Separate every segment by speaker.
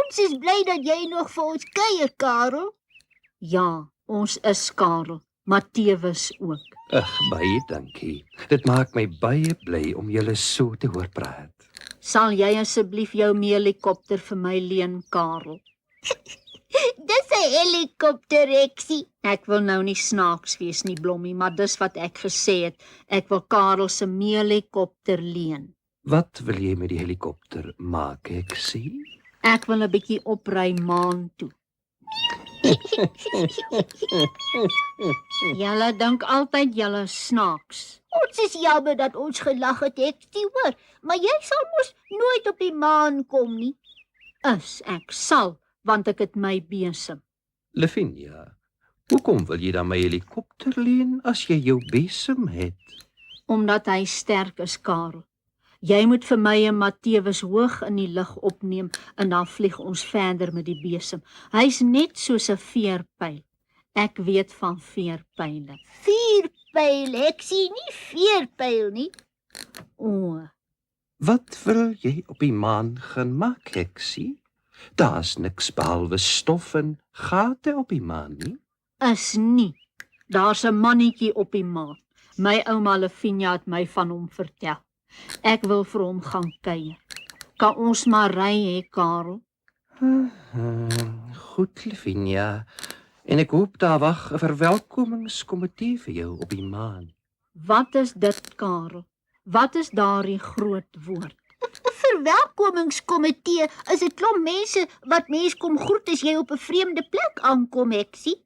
Speaker 1: Ons is bly dat jy nog vir ons kuier, Karel.
Speaker 2: Ja, ons is Karel, maar tewens ook.
Speaker 3: Ag, baie dankie. Dit maak my baie bly om julle so te hoor praat.
Speaker 2: Sal jy asseblief jou helikopter vir my leen, Karel?
Speaker 1: Dis 'n helikopter, Eksie.
Speaker 2: Ek wil nou nie snaaks wees nie, Blommie, maar dis wat ek gesê het. Ek wil Karel se helikopter leen.
Speaker 3: Wat wil jy met die helikopter maak, ek sien?
Speaker 2: Ek wil 'n bietjie opry maan toe. Julle dink altyd julle is snaaks.
Speaker 1: Ons is jammer dat ons gelag het, Eksie, hoor. Maar jy sal mos nooit op die maan kom nie.
Speaker 2: Ek sal, want ek het my besem.
Speaker 3: Lavinia, hoekom wil jy dan my helikopter leen as jy jou besem het?
Speaker 2: Omdat hy sterk is, Karel. Jy moet vir my en Matthewus hoog in die lug opneem en dan vlieg ons verder met die besem. Hy's net soos 'n veerpyl. Ek weet van veerpyle.
Speaker 1: Vuurpyl, Eksie, nie veerpyl nie.
Speaker 2: O,
Speaker 3: Wat wil jy op die maan gaan maak, Heksie? Daar's niks behalwe stof en gate op die maan nie.
Speaker 2: is nie. Daar's 'n mannetjie op die maan. My ouma Lavinia het my van hom vertel. Ek wil vir hom gaan kuier. Kan ons maar ry, hè, Karel?
Speaker 3: Goed, Lavinia. En ek hoop daar wag 'n verwelkomingskomitee vir jou op die maan.
Speaker 2: Wat is dit, Karel? Wat is daardie groot woord?
Speaker 1: 'n Verwelkomingskomitee is 'n klomp mense wat mens kom groet as jy op 'n vreemde plek aankom, Eksie.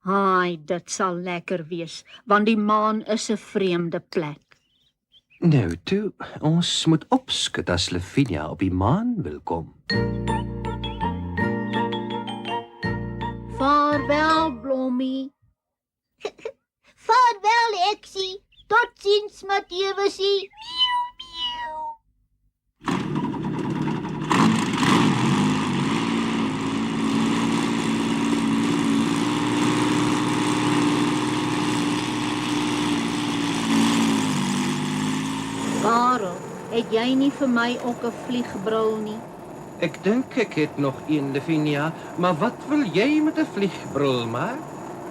Speaker 2: Haai, dit sal lekker wees, want die maan is 'n vreemde plek.
Speaker 3: Nou toe, ons moet opskud as Lavinia op die maan wil kom.
Speaker 2: Vaarwel, Blommie.
Speaker 1: Vaarwel, Eksie. Totsiens, Matthewusie.
Speaker 2: Karel, het jy nie vir my ook 'n vliegbril nie?
Speaker 3: Ek dink ek het nog een, Lavinia, maar wat wil jy met 'n vliegbril maak?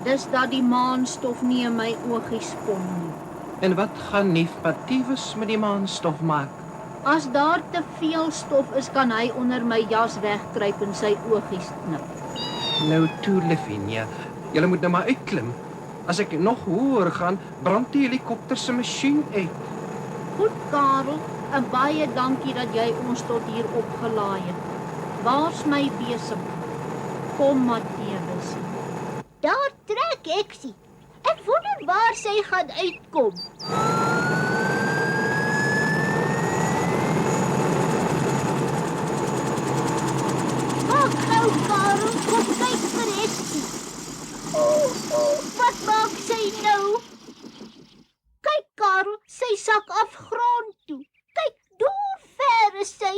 Speaker 2: Dis dat die maanstof nie in my oogies kom nie.
Speaker 3: En wat gaan neef Matthewus met die maanstof maak?
Speaker 2: As daar te veel stof is, kan hy onder my jas wegkruip en sy oogies knip.
Speaker 3: Nou toe, Lavinia, julle moet nou maar uitklim. As ek nog hoër gaan, brand die helikopter se masjien uit.
Speaker 2: Goed, Karel, en baie dankie dat jy ons tot hier opgelaai het. Waar's my besem? Kom, Matthewus.
Speaker 1: Daar trek Eksie. Ek wonder waar sy gaan uitkom. Maak gou, Karel, kom kyk vir Eksie. Wat maak sy nou? Kyk, Karel, sy sak af grond toe. Kyk, deur ver is sy.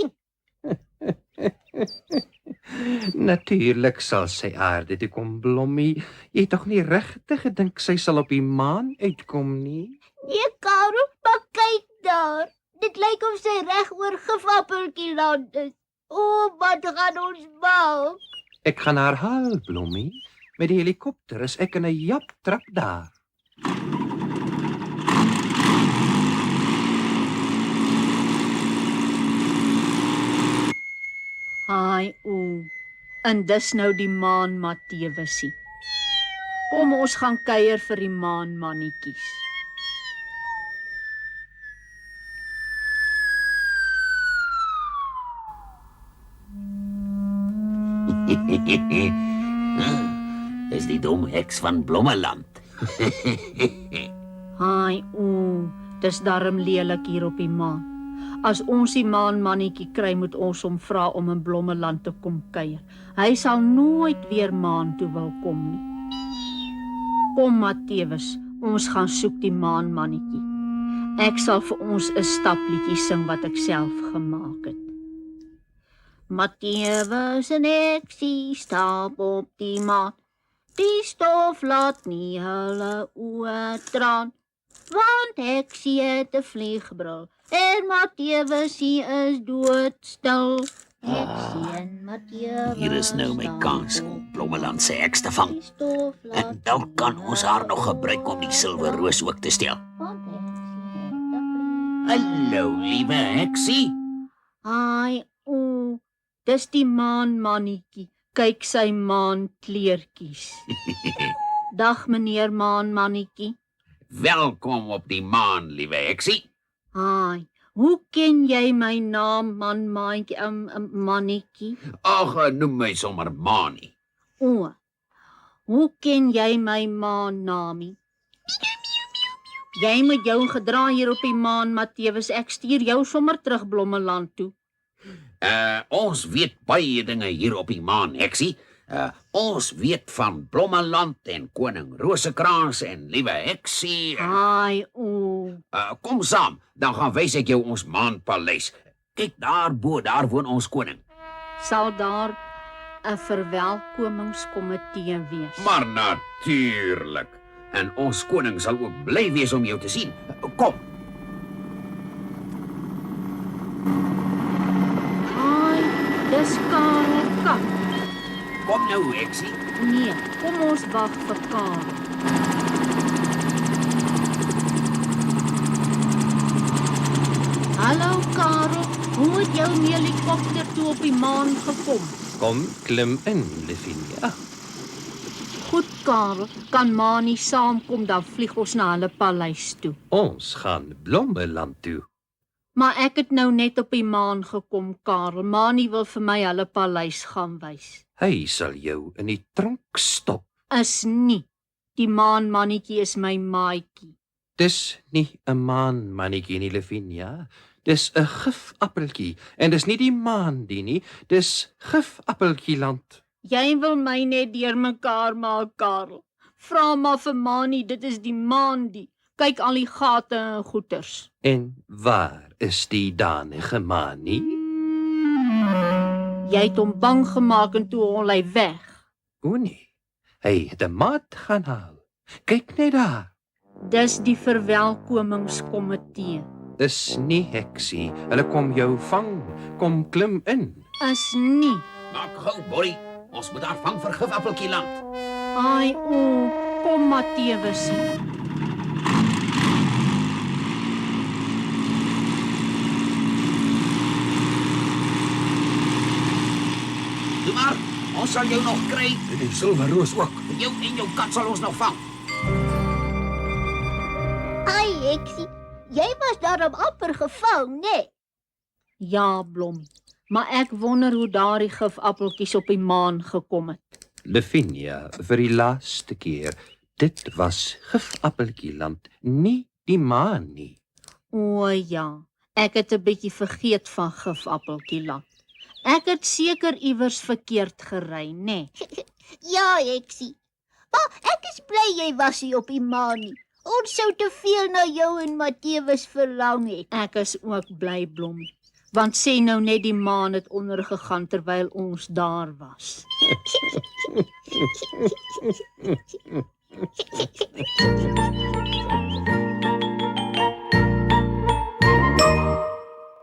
Speaker 3: Natuurlik sal sy aarde toe kom, Blommie. Jy het tog nie regtig gedink sy sal op die maan uitkom nie?
Speaker 1: Nee, Karel, maar kyk daar. Dit lyk of sy reg oor Gevappeltjie land is. Wat gaan ons maak?
Speaker 3: Ek gaan haar haal, Blommie. Met die helikopter is ek in 'n japtrap daar.
Speaker 2: Haai, en dis nou die maan, Matthewusie. Kom, ons gaan kuier vir die maanmannetjies.
Speaker 4: Dis die dom heks van Blommeland.
Speaker 2: Haai, dis darm lelik hier op die maan. As ons die maanmannetjie kry, moet ons hom vra om in Blommeland te kom kuier. Hy sal nooit weer maan toe wil kom nie. Kom, Matthewus, ons gaan soek die maanmannetjie. Ek sal vir ons 'n stapliedjie sing wat ek self gemaak het. Matthewus en Eksie stap op die maan. Die stof laat nie hulle oë traan, want Eksie het 'n vliegbril en Matthewusie is doodstil.
Speaker 4: Hier is nou my kans om Blommeland se heks te vang. En dan kan ons haar nog gebruik om die silwerroos ook te steel. Hallo, liewe heksie.
Speaker 2: Ai, o, dis die maanmannetjie. Kyk sy maankleertjies. Dag meneer maanmannetjie.
Speaker 4: Welkom op die maan, liewe heksie.
Speaker 2: Ai, hoe ken jy my naam, mannetjie?
Speaker 4: Ag, noem my sommer Mani.
Speaker 2: O, hoe ken jy my maannamie? Jy moet jou gedra hier op die maan, Matthewes. Ek stuur jou sommer terug Blommeland toe.
Speaker 4: Ons weet baie dinge hier op die maan, heksie. Ons weet van Blommeland en koning Rosekrans en liewe heksie.
Speaker 2: Ai, o.
Speaker 4: Kom saam, dan gaan wys ek jou ons maanpaleis. Kyk daarbo, daar woon ons koning.
Speaker 2: Sal daar 'n verwelkomingskomitee wees?
Speaker 4: Maar natuurlik. En ons koning sal ook bly wees om jou te sien. Kom.
Speaker 2: Ai, dis Karel Kap.
Speaker 4: Kom nou, heksie.
Speaker 2: Nee, kom ons wag vir Karel. Hallo Karel, hoe het jou helikopter toe op die maan gekom?
Speaker 3: Kom, klim in, Lavinia.
Speaker 2: Goed Karel, kan Mani saamkom, dan vlieg ons na hulle paleis toe.
Speaker 3: Ons gaan Blommeland toe.
Speaker 2: Maar ek het nou net op die maan gekom, Karel. Mani wil vir my hulle paleis gaan wys.
Speaker 3: Hy sal jou in die tronk stop.
Speaker 2: Is nie. Die maanmannetjie is my maatjie.
Speaker 3: Dis nie 'n maanmannetjie nie, Lavinia. Dis 'n gifappeltjie. En dis nie die maan nie, dis gifappeltjieland.
Speaker 2: Jy wil my net deurmekaar maak, Karel. Vra maar vir Mani, dit is die maan die. Kyk al die gate en goeters.
Speaker 3: En waar is die danige maan nie?
Speaker 2: Jy het hom bang gemaak en toe hol hy weg.
Speaker 3: O nee, hy het 'n maat gaan haal. Kyk net daar.
Speaker 2: Dis die verwelkomingskomitee.
Speaker 3: Dis nie heksie. Hulle kom jou vang. Kom klim in.
Speaker 2: Is nie.
Speaker 4: Maak gou, boy. Ons moet haar vang vir gifappeltjieland.
Speaker 2: Ai, o, kom Matthewes.
Speaker 4: Doe maar, ons sal jou nog kry. En die silwerroos ook. Jou en jou kat sal ons nog vang.
Speaker 1: Ai, heksie, jy was daarom amper gevang, né?
Speaker 2: Ja, Blom. Maar ek wonder hoe daardie gifappeltjies op die maan gekom het.
Speaker 3: Lavinia, vir die laaste keer. Dit was gifappeltjieland, nie die maan nie.
Speaker 2: O ja, ek het 'n bietjie vergeet van gifappeltjieland. Ek het seker iewers verkeerd gery, né?
Speaker 1: Ja, heksie. Maar ek is bly jy was hier op die maan nie. Ons sou te veel na jou en Matthewes verlang het.
Speaker 2: Ek is ook bly, Blom. Want sê nou net die maan het ondergegaan terwyl ons daar was.